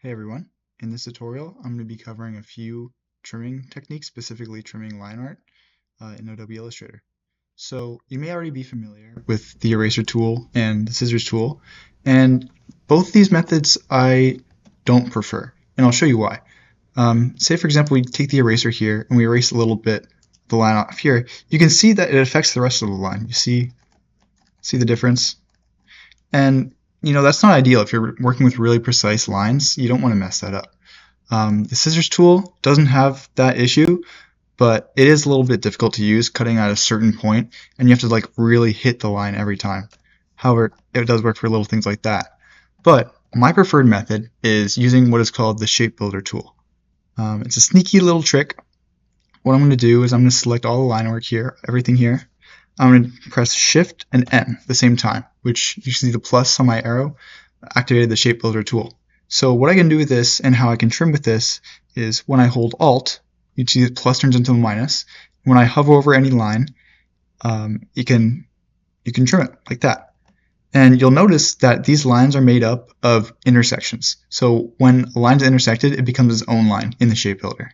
Hey everyone, in this tutorial I'm going to be covering a few trimming techniques, specifically trimming line art in Adobe Illustrator. So you may already be familiar with the eraser tool and the scissors tool, and both these methods I don't prefer, and I'll show you why. Say for example we take the eraser here and we erase a little bit the line off here, you can see that it affects the rest of the line. You see the difference? And that's not ideal. If you're working with really precise lines, you don't want to mess that up. The scissors tool doesn't have that issue, but it is a little bit difficult to use cutting at a certain point, and you have to like really hit the line every time. However, it does work for little things like that. But my preferred method is using what is called the shape builder tool. It's a sneaky little trick. What I'm going to do is I'm going to select all the line work here, everything here. I'm going to press Shift and N at the same time, which you can see the plus on my arrow activated the shape builder tool. So what I can do with this and how I can trim with this is when I hold Alt, you see the plus turns into a minus. When I hover over any line, you can trim it like that. And you'll notice that these lines are made up of intersections. So when a line is intersected, it becomes its own line in the shape builder,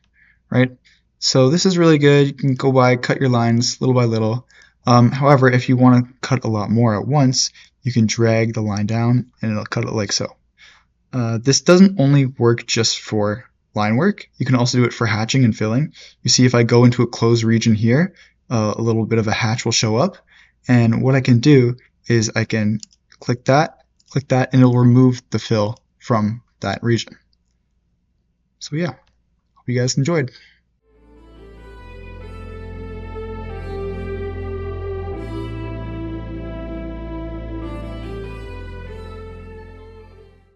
right? So this is really good. You can go by, cut your lines little by little. However, if you want to cut a lot more at once, you can drag the line down and it'll cut it like so. This doesn't only work just for line work, you can also do it for hatching and filling. You see if I go into a closed region here, a little bit of a hatch will show up, and what I can do is I can click that, and it'll remove the fill from that region. So yeah, hope you guys enjoyed.